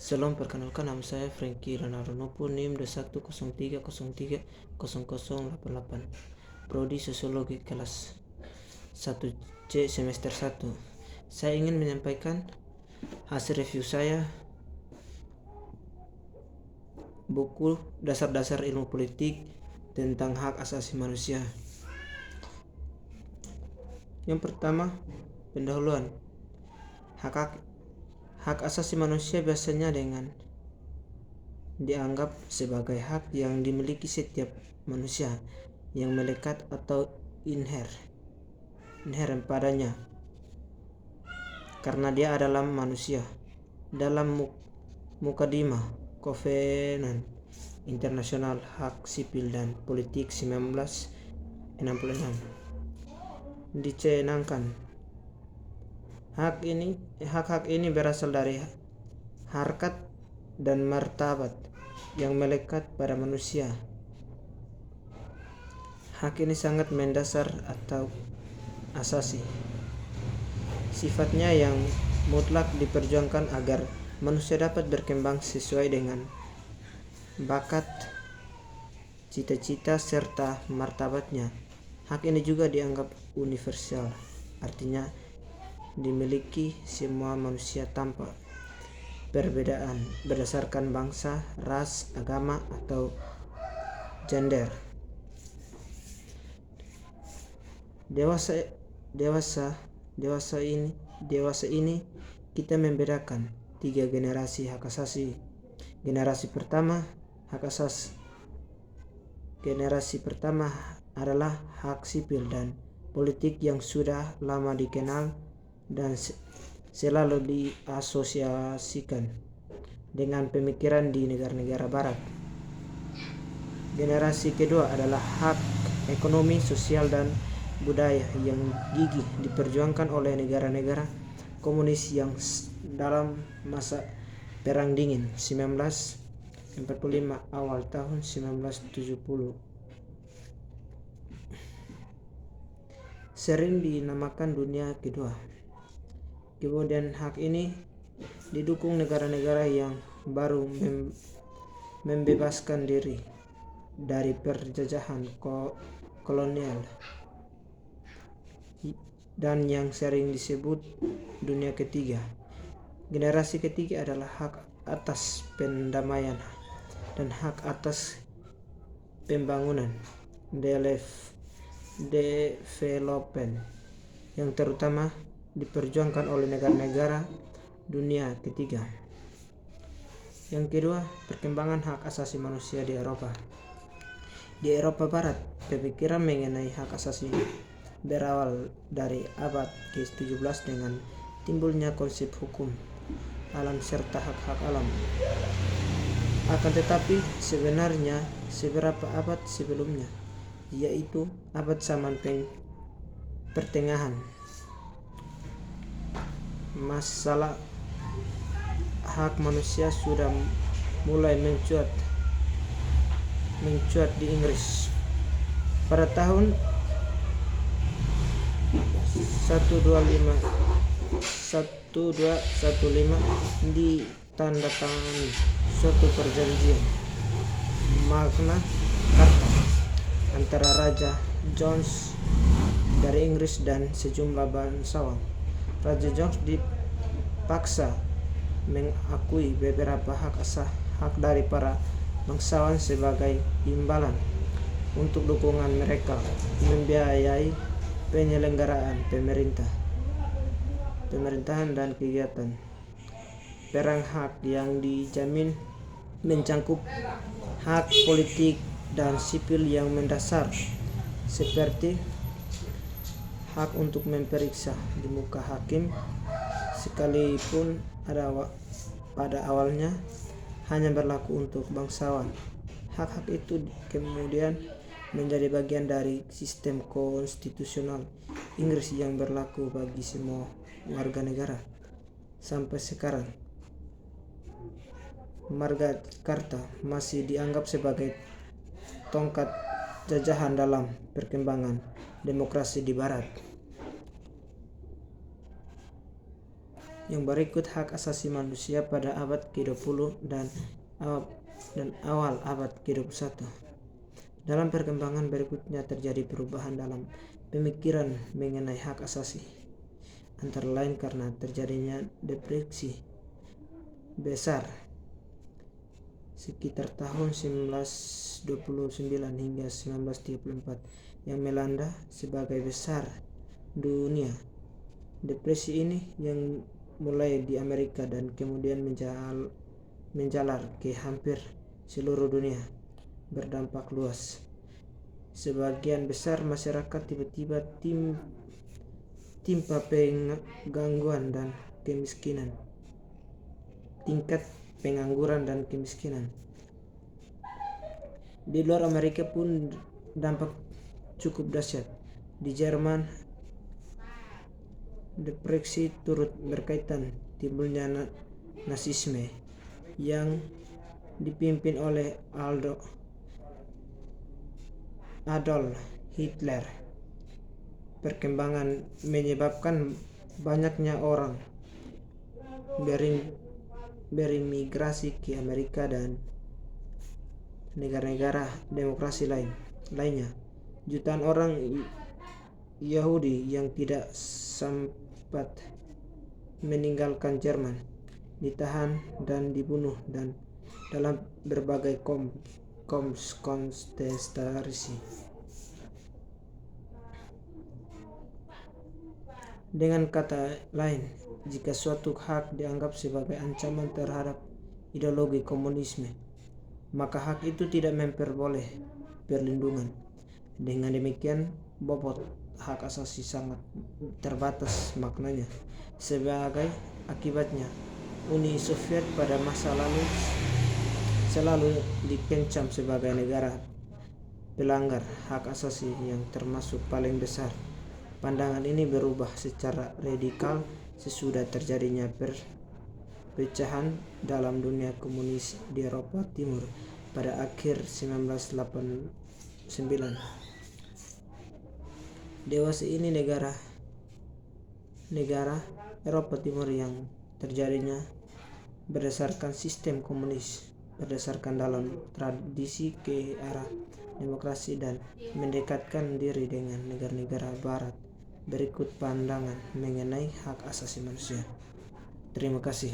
Salam, perkenalkan nama saya Frankie Ronaldo Nopo, NIM 2103030088, Prodi Sosiologi kelas 1C semester 1. Saya ingin menyampaikan hasil review saya buku Dasar-Dasar Ilmu Politik tentang Hak Asasi Manusia. Yang pertama, pendahuluan. Hak asasi manusia biasanya dianggap sebagai hak yang dimiliki setiap manusia yang melekat atau inherent padanya karena dia adalah manusia. Dalam Mukadimah Kovenant Internasional Hak Sipil dan Politik 1966 dicanangkan hak-hak ini berasal dari harkat dan martabat yang melekat pada manusia. Hak ini sangat mendasar atau asasi. Sifatnya yang mutlak diperjuangkan agar manusia dapat berkembang sesuai dengan bakat, cita-cita, serta martabatnya. Hak ini juga dianggap universal, artinya dimiliki semua manusia tanpa perbedaan berdasarkan bangsa, ras, agama, atau gender. Dewasa ini kita membedakan 3 generasi hak asasi. Generasi pertama adalah hak sipil dan politik yang sudah lama dikenal dan selalu diasosiasikan dengan pemikiran di negara-negara barat. Generasi kedua adalah hak ekonomi, sosial, dan budaya yang gigih diperjuangkan oleh negara-negara komunis yang dalam masa Perang Dingin 1945 awal tahun 1970 sering dinamakan dunia kedua. Kemudian hak ini didukung negara-negara yang baru membebaskan diri dari penjajahan kolonial dan yang sering disebut dunia ketiga. Generasi ketiga adalah hak atas pendamaian dan hak atas pembangunan development yang terutama diperjuangkan oleh negara-negara dunia ketiga. Yang kedua, perkembangan hak asasi manusia di Eropa. Di Eropa Barat, pemikiran mengenai hak asasi berawal dari abad ke-17 dengan timbulnya konsep hukum alam serta hak-hak alam. Akan tetapi sebenarnya seberapa abad sebelumnya, yaitu abad zaman pertengahan, masalah hak manusia sudah mulai mencuat di Inggris. Pada tahun 1215 ditandatangani suatu perjanjian Magna Carta antara Raja Jones dari Inggris dan sejumlah bangsawan. Raja Jones dipaksa mengakui beberapa hak dari para bangsawan sebagai imbalan untuk dukungan mereka membiayai penyelenggaraan pemerintahan dan kegiatan perang. Hak yang dijamin mencakup hak politik dan sipil yang mendasar, seperti hak untuk memeriksa di muka hakim, sekalipun pada awalnya hanya berlaku untuk bangsawan. Hak-hak itu kemudian menjadi bagian dari sistem konstitusional Inggris yang berlaku bagi semua warga negara sampai sekarang. Magna Carta masih dianggap sebagai tongkat jajahan dalam perkembangan demokrasi di Barat. Yang berikut hak asasi manusia pada abad ke-20 dan awal abad ke-21. Dalam perkembangan berikutnya terjadi perubahan dalam pemikiran mengenai hak asasi, antara lain karena terjadinya depresi besar sekitar tahun 1929 hingga 1934 yang melanda sebagai besar dunia. Depresi ini yang mulai di Amerika dan kemudian menjalar ke hampir seluruh dunia, berdampak luas. Sebagian besar masyarakat tiba-tiba timpa gangguan dan kemiskinan. Tingkat pengangguran dan kemiskinan. Di luar Amerika pun dampak cukup dahsyat. Di Jerman, depresi turut berkaitan timbulnya Nazisme yang dipimpin oleh Adolf Hitler. Perkembangan menyebabkan banyaknya orang berimigrasi ke Amerika dan negara-negara demokrasi lainnya. Jutaan orang Yahudi yang tidak sempat meninggalkan Jerman ditahan dan dibunuh dan dalam berbagai konsentrasi. Dengan kata lain, jika suatu hak dianggap sebagai ancaman terhadap ideologi komunisme, maka hak itu tidak memperoleh perlindungan. Dengan demikian, bobot hak asasi sangat terbatas maknanya. Sebagai akibatnya, Uni Soviet pada masa lalu selalu dikencam sebagai negara pelanggar hak asasi yang termasuk paling besar. Pandangan ini berubah secara radikal sesudah terjadinya perpecahan dalam dunia komunis di Eropa Timur pada akhir 1989. Dewasa ini negara Eropa Timur yang terjadinya berdasarkan sistem komunis, berdasarkan dalam tradisi ke arah demokrasi dan mendekatkan diri dengan negara-negara barat. Berikut pandangan mengenai hak asasi manusia. Terima kasih.